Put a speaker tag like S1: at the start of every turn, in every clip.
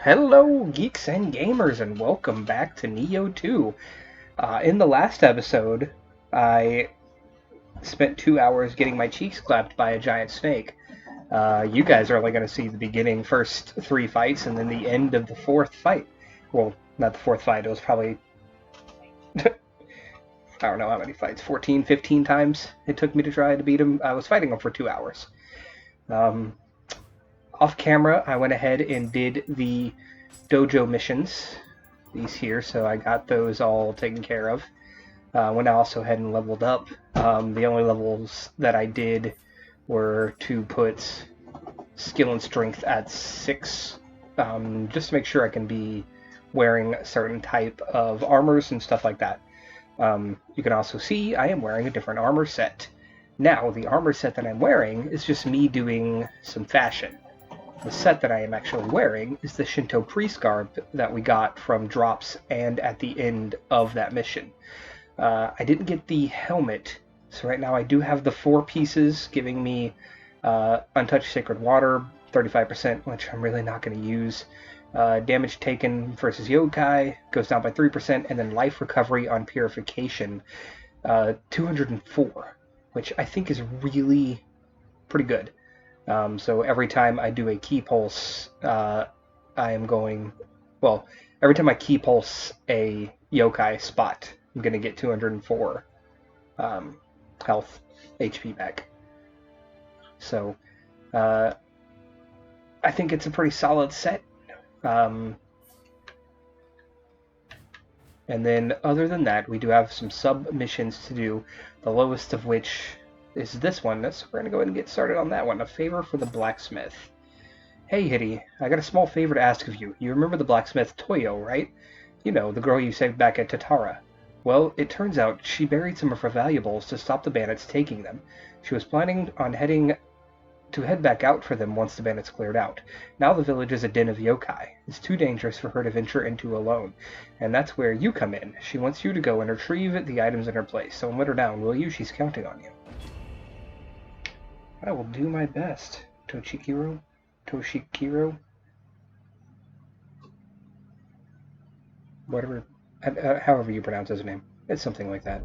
S1: Hello, geeks and gamers, and welcome back to Nioh 2. In the last episode, I spent 2 hours getting my cheeks clapped by a giant snake. You guys are only going to see the beginning, first three fights, and then the end of the fourth fight. Well, not the fourth fight, it was probably, I don't know how many fights, 14, 15 times it took me to try to beat him. I was fighting him for 2 hours. Off camera, I went ahead and did the dojo missions, these here, so I got those all taken care of. Went also ahead and leveled up. The only levels that I did were to put skill and strength at 6, just to make sure I can be wearing a certain type of armors and stuff like that. You can also see I am wearing a different armor set. Now, the armor set that I'm wearing is just me doing some fashion. The set that I am actually wearing is the Shinto priest garb that we got from drops and at the end of that mission. I didn't get the helmet, so right now I do have the 4 pieces, giving me Untouched Sacred Water, 35%, which I'm really not going to use. Damage taken versus yokai goes down by 3%, and then life recovery on purification, 204, which I think is really pretty good. So every time I do a key pulse, I am going, well, every time I key pulse a yokai spot, I'm going to get 204 health, HP back. So I think it's a pretty solid set. And then other than that, we do have some sub-missions to do, the lowest of which is this one, so we're going to go ahead and get started on that one. A favor for the blacksmith. Hey, Hitty, I got a small favor to ask of you. You remember the blacksmith Toyo, right? You know, the girl you saved back at Tatara. Well, it turns out she buried some of her valuables to stop the bandits taking them. She was planning on head back out for them once the bandits cleared out. Now the village is a den of yokai. It's too dangerous for her to venture into alone. And that's where you come in. She wants you to go and retrieve the items in her place. Don't let her down, will you? She's counting on you. I will do my best, Toshikiro. Whatever, however you pronounce his name. It's something like that.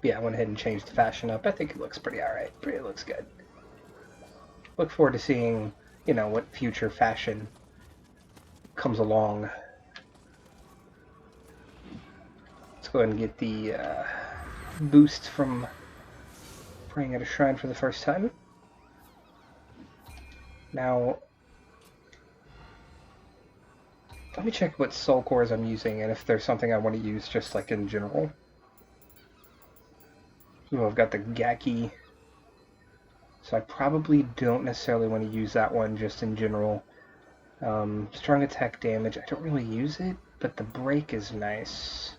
S1: Yeah, I went ahead and changed the fashion up. I think it looks pretty alright. It looks good. Look forward to seeing, you know, what future fashion comes along. Let's go ahead and get the boost from praying at a shrine for the first time. Now, let me check what soul cores I'm using and if there's something I want to use just like in general. Ooh, I've got the Gaki, so I probably don't necessarily want to use that one just in general. Strong attack damage, I don't really use it, but the break is nice.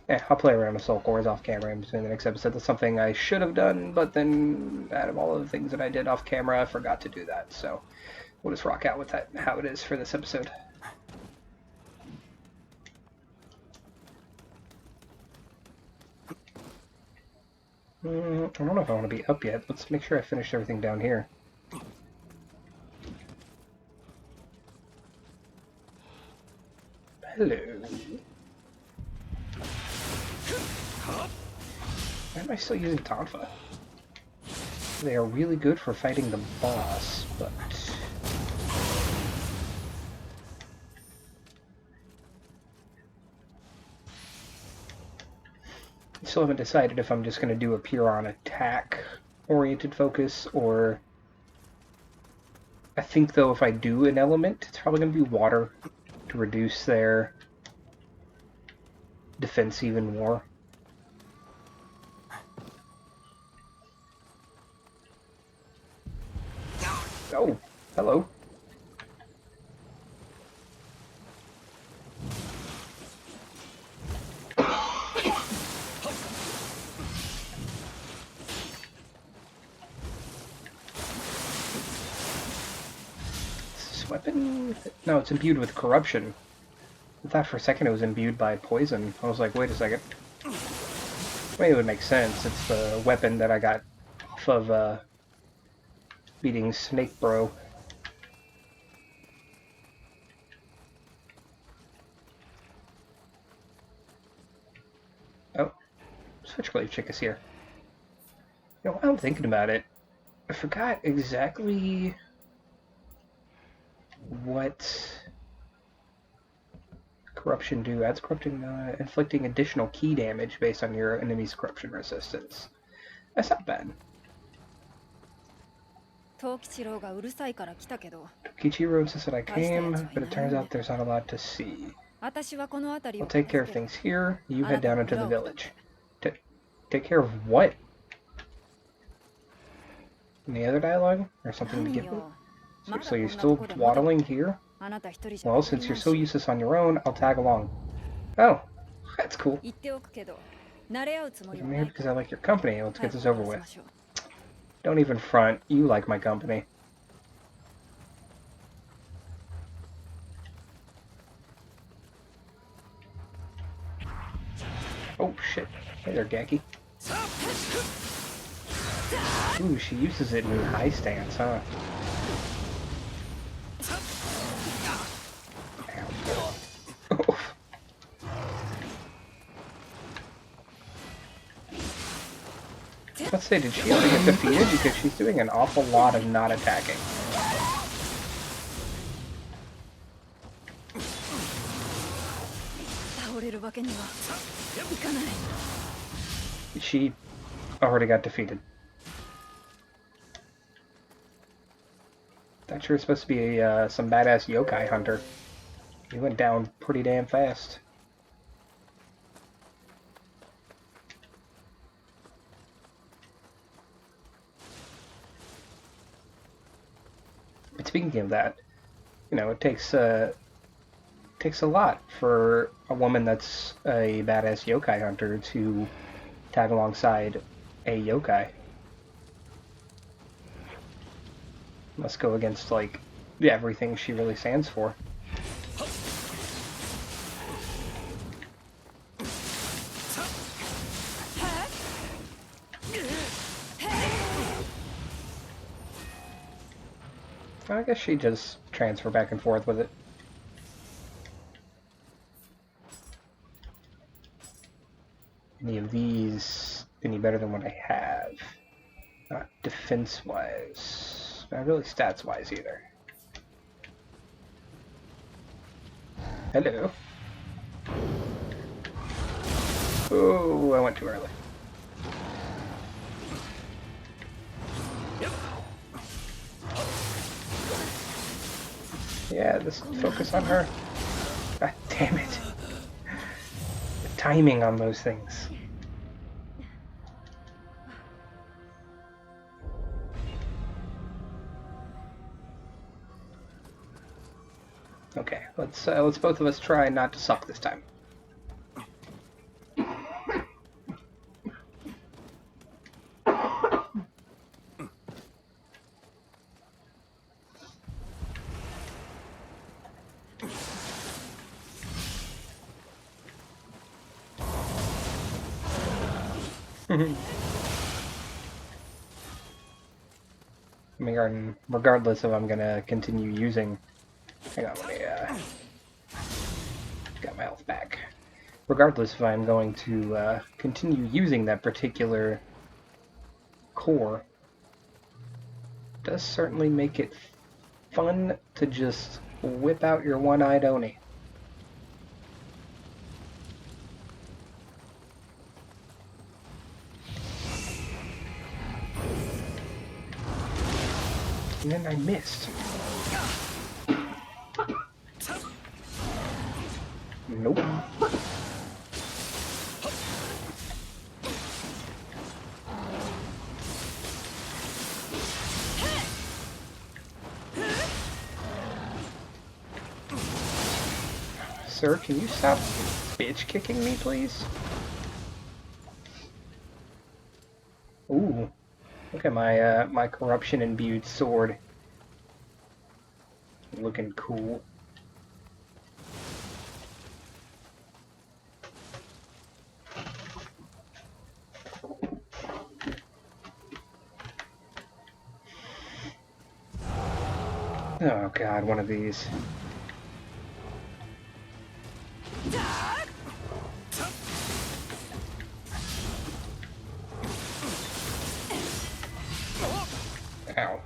S1: Yeah, I'll play around with soul cores off camera in between the next episode. That's something I should have done, but then out of all of the things that I did off camera, I forgot to do that. So we'll just rock out with that, how it is for this episode. I don't know if I want to be up yet. Let's make sure I finish everything down here. Hello. Why am I still using Tonfa? They are really good for fighting the boss, but... I still haven't decided if I'm just going to do a pure on attack-oriented focus, or... I think, though, if I do an element, it's probably going to be water to reduce their defense even more. Oh, hello. This weapon? No, it's imbued with corruption. I thought for a second it was imbued by poison. I was like, wait a second. I mean, it would make sense. It's the weapon that I got off of beating Snake Bro. Oh, Switchblade Chick is here. You know, while I'm thinking about it, I forgot exactly what corruption do. Adds corrupting, inflicting additional key damage based on your enemy's corruption resistance. That's not bad. Kichiro insisted I came, but it turns out there's not a lot to see. I'll take care of things here. You head down into the village. Take care of what? Any other dialogue? Or something to give me? So you're still dawdling here? Well, since you're so useless on your own, I'll tag along. Oh, that's cool. I'm here because I like your company. Let's get this over with. Don't even front. You like my company. Oh, shit. Hey there, Gaki. Ooh, she uses it in high stance, huh? Let's say, did she already get defeated? Because she's doing an awful lot of not attacking. She already got defeated. Thought you were supposed to be some badass yokai hunter. You went down pretty damn fast. But speaking of that, you know, it takes a lot for a woman that's a badass yokai hunter to tag alongside a yokai. Must go against, like, everything she really stands for. I guess she just transfer back and forth with it. Any of these any better than what I have? Not defense-wise. Not really stats-wise either. Hello. Oh, I went too early. Yeah, just focus on her. God damn it. The timing on those things. Okay, let's both of us try not to suck this time. I mean, regardless if I'm gonna continue using. Hang on, let me got my health back. Regardless if I'm going to continue using that particular core, it does certainly make it fun to just whip out your one-eyed Oni. And then I missed. Nope. Sir, can you stop bitch kicking me, please? Ooh. Look at my my corruption imbued sword. Looking cool. Oh god, one of these. Ow.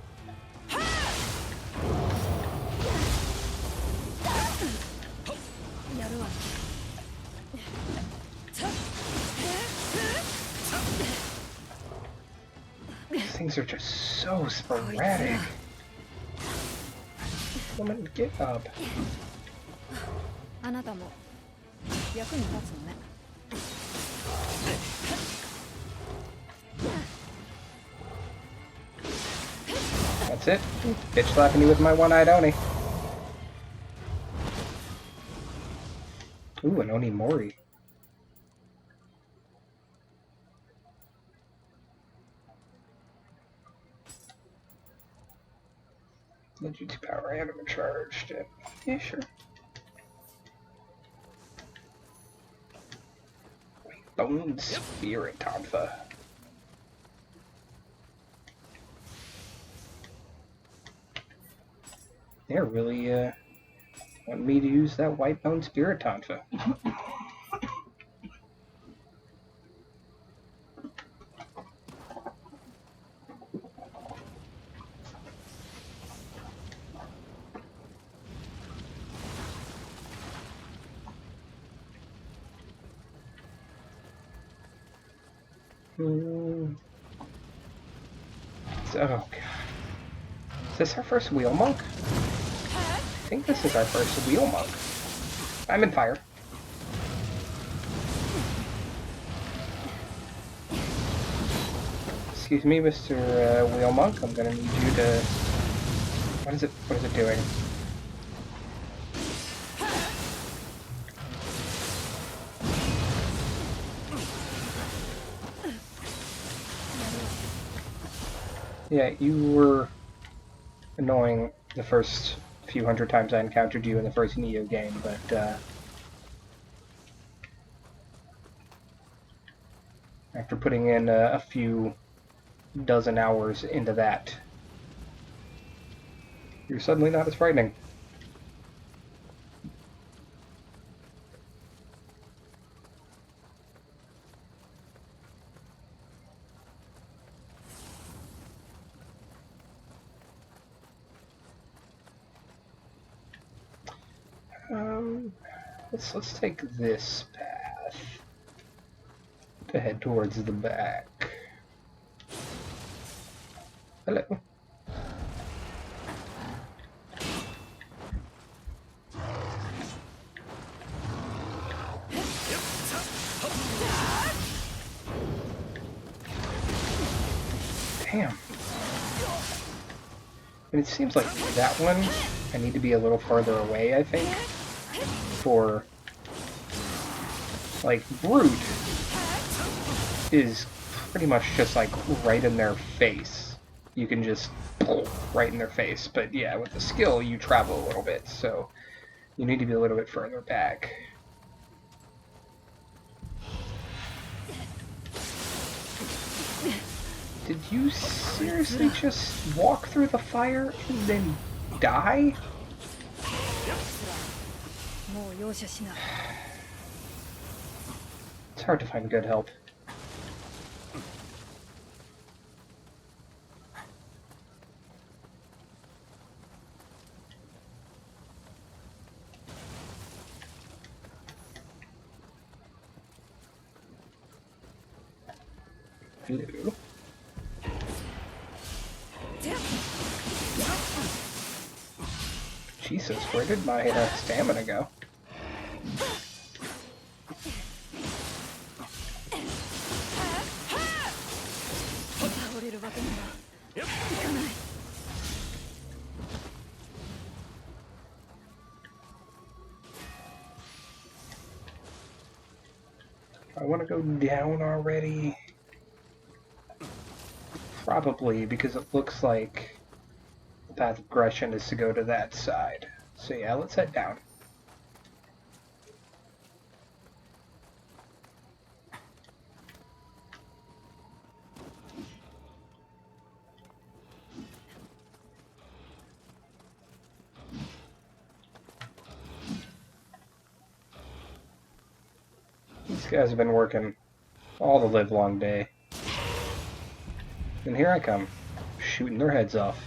S1: These things are just so sporadic. Woman, get up. That's it. Bitch slapping you with my one-eyed Oni. Ooh, an Oni Mori. Legit power anima charged. Yeah, sure. Bone Spirit Tonfa. They're really wanting me to use that white bone Spirit Tonfa. Oh god. Is this our first wheel monk? I think this is our first wheel monk. I'm in fire. Excuse me, Mr. Wheel Monk. I'm gonna need you to. What is it doing? Yeah, you were annoying the first few hundred times I encountered you in the first Nioh game, but after putting in a few dozen hours into that, you're suddenly not as frightening. Let's take this path to head towards the back. Hello. Damn. And it seems like that one, I need to be a little farther away, I think, for, like, Brute is pretty much just, like, right in their face. You can just pull right in their face, but yeah, with the skill, you travel a little bit, so you need to be a little bit further back. Did you seriously just walk through the fire and then die? It's hard to find good help. Hello. Jesus, where did my stamina go? I want to go down already. Probably, because it looks like the path of aggression is to go to that side. So yeah, let's head down. guys have been working all the live long day. And here I come, shooting their heads off.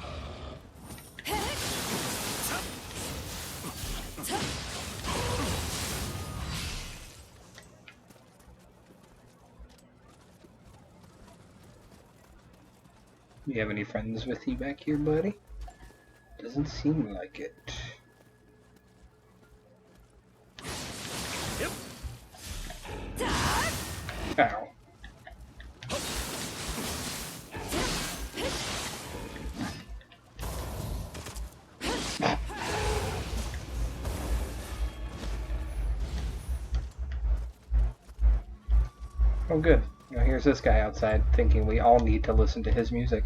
S1: You have any friends with you back here, buddy? Doesn't seem like it. Ow. Oh good. Now here's this guy outside thinking we all need to listen to his music.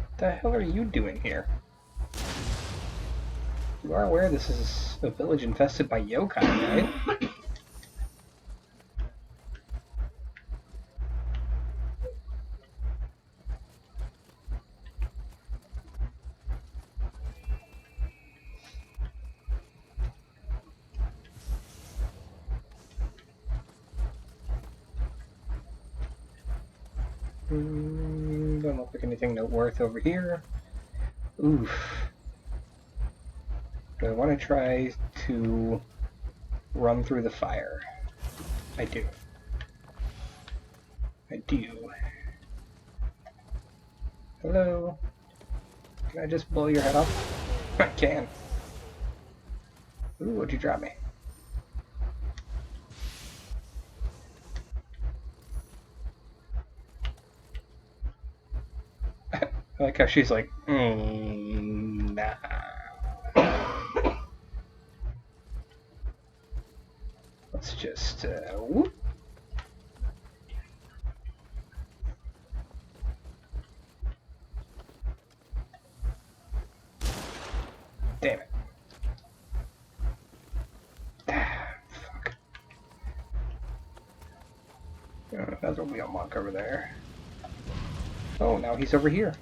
S1: What the hell are you doing here? You are aware this is a village infested by yokai, right? Don't look like anything noteworthy over here. Oof. Do I want to try to run through the fire? I do. I do. Hello? Can I just blow your head off? I can. Ooh, what'd you drop me? I like how she's like, nah. Let's just, whoop. Damn it. Fuck. Another wheel monk over there. Oh, now he's over here.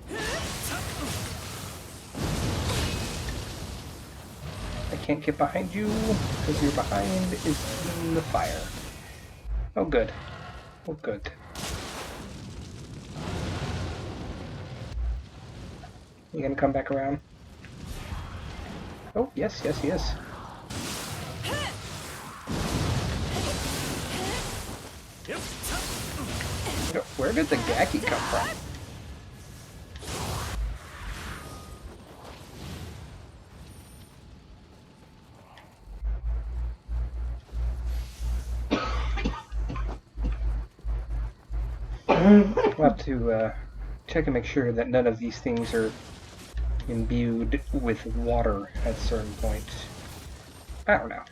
S1: I can't get behind you because you're behind is in the fire. Oh, good. Oh, good. You gonna come back around? Oh, yes, yes, yes. Where did the Gaki come from? We'll have to check and make sure that none of these things are imbued with water at certain points. I don't know.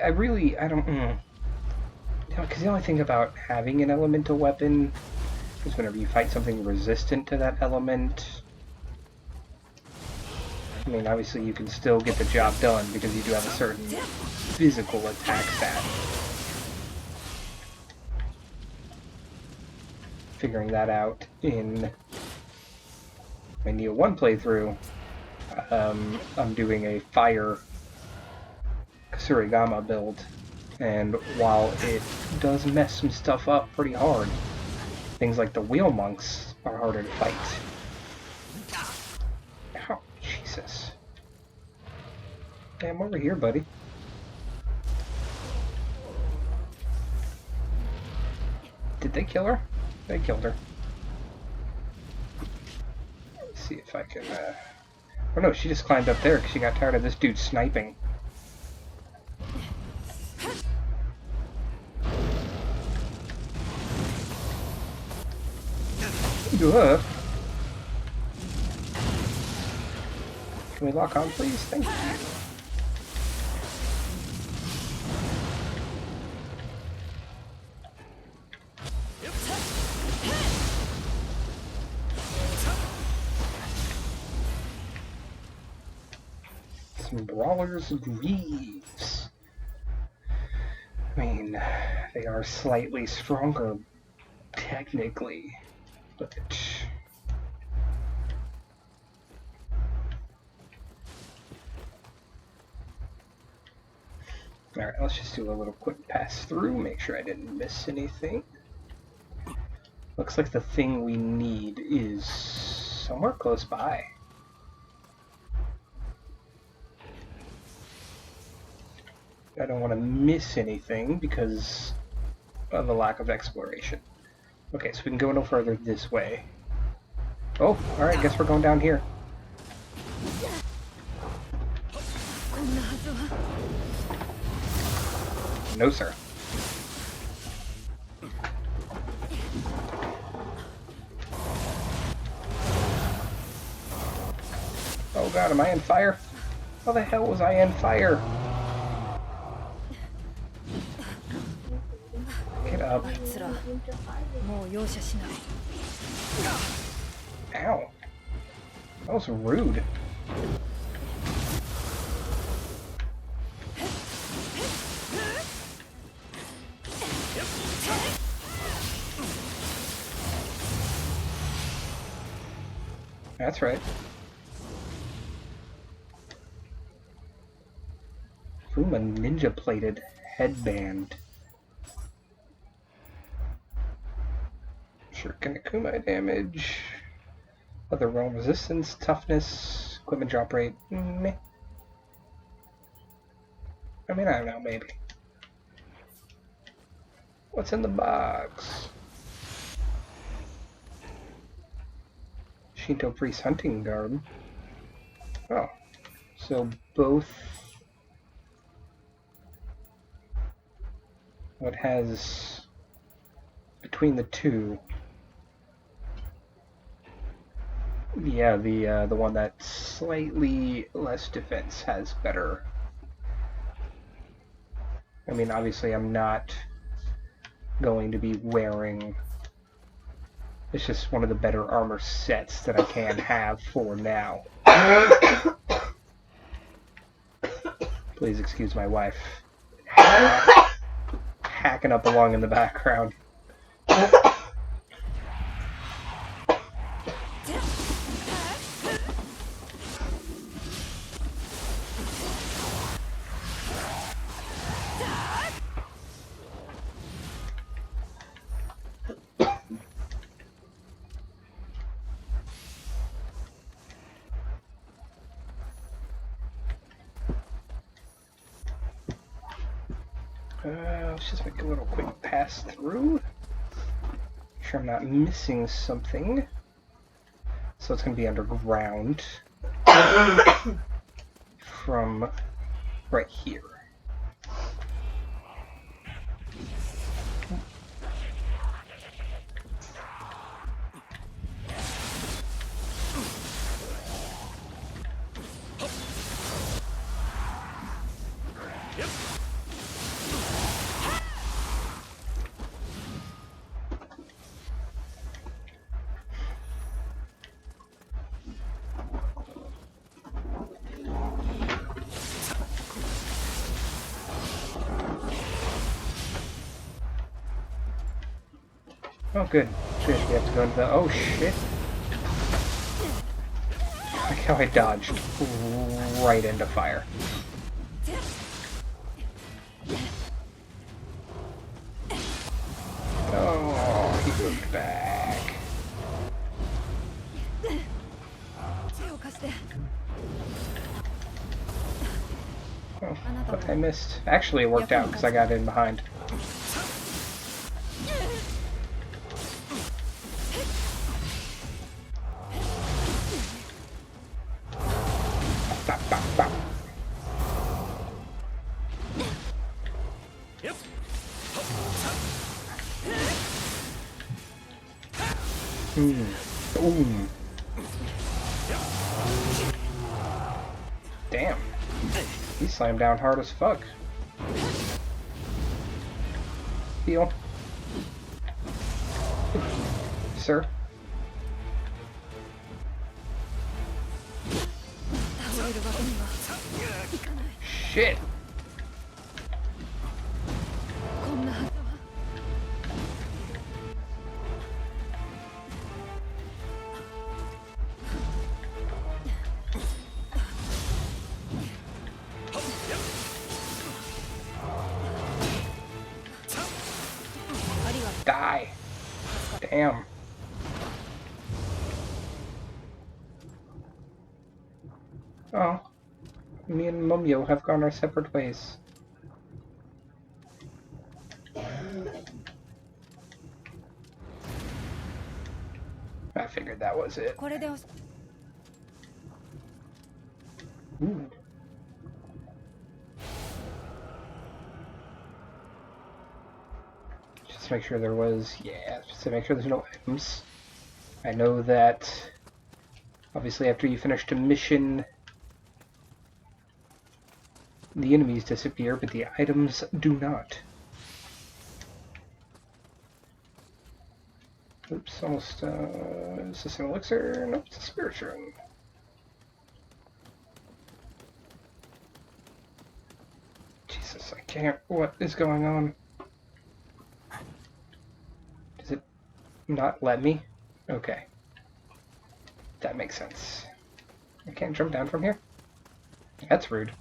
S1: I don't... You know, because the only thing about having an elemental weapon is whenever you fight something resistant to that element. I mean, obviously you can still get the job done because you do have a certain physical attack stat. Figuring that out in my Nioh 1 playthrough, I'm doing a fire Kasurigama build, and while it does mess some stuff up pretty hard, things like the wheel monks are harder to fight. Oh, Jesus. Hey, I'm over here, buddy. Did they kill her? They killed her. Let's see if I can, Oh no, she just climbed up there because she got tired of this dude sniping. Can we lock on, please? Thank you. Some Brawler's Greaves. I mean, They are slightly stronger, technically, but... Alright, let's just do a little quick pass through, make sure I didn't miss anything. Looks like the thing we need is somewhere close by. I don't want to miss anything because of the lack of exploration. Okay, so we can go no further this way. Oh, alright, guess we're going down here. No, sir. Oh god, am I on fire? How the hell was I on fire? Get up. Ow. That was rude. That's right. Ooh, a ninja-plated headband. Shuriken Akuma damage. Other realm resistance, toughness, equipment drop rate. Meh. I mean, I don't know, maybe. What's in the box? Shinto Priest Hunting Garb. Oh. So both... What has... Between the two... Yeah, the one that's slightly less defense has better... I mean, obviously I'm not going to be wearing... It's just one of the better armor sets that I can have for now. Please excuse my wife. Hacking up along in the background. Let's just make a little quick pass through. Make sure I'm not missing something. So it's going to be underground from right here. Oh, good. Shit, we have to go into the... Oh, shit. Look how I dodged right into fire. Oh, he moved back. Oh, but I missed. Actually, it worked out because I got in behind. Boom. Damn. He slammed down hard as fuck. Heal. Sir. Shit. die. Damn. Oh. Me and Mumyo have gone our separate ways. I figured that was it. Ooh. Just to make sure there was, yeah, just to make sure there's no items. I know that, obviously after you finished a mission, the enemies disappear, but the items do not. Oops, almost, is this an elixir? Nope, it's a spirit room. Jesus, I can't, what is going on? Does it not let me? Okay. That makes sense. I can't jump down from here? That's rude.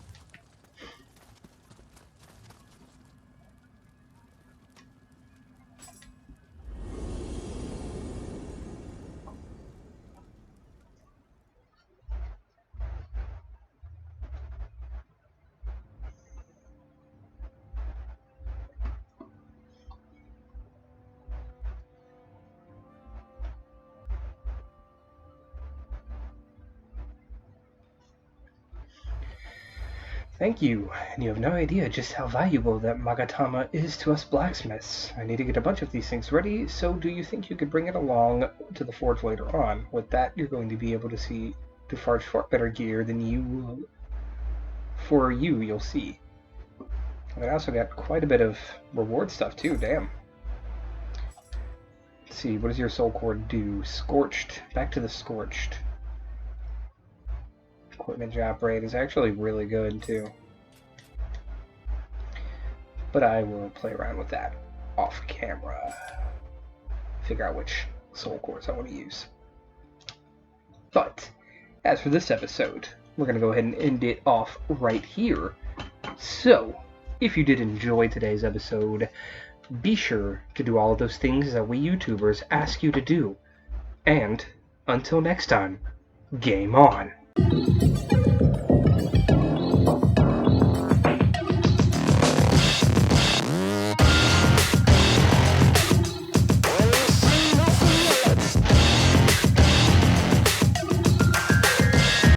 S1: Thank you, and you have no idea just how valuable that Magatama is to us blacksmiths. I need to get a bunch of these things ready, so do you think you could bring it along to the forge later on? With that, you're going to be able to forge far better gear than you'll see. And I also got quite a bit of reward stuff too, damn. Let's see, what does your soul cord do? Scorched. Back to the Scorched. Equipment drop rate is actually really good too. But I will play around with that off camera. Figure out which soul cores I want to use. But as for this episode, we're going to go ahead and end it off right here. So, if you did enjoy today's episode, be sure to do all of those things that we YouTubers ask you to do. And until next time, game on!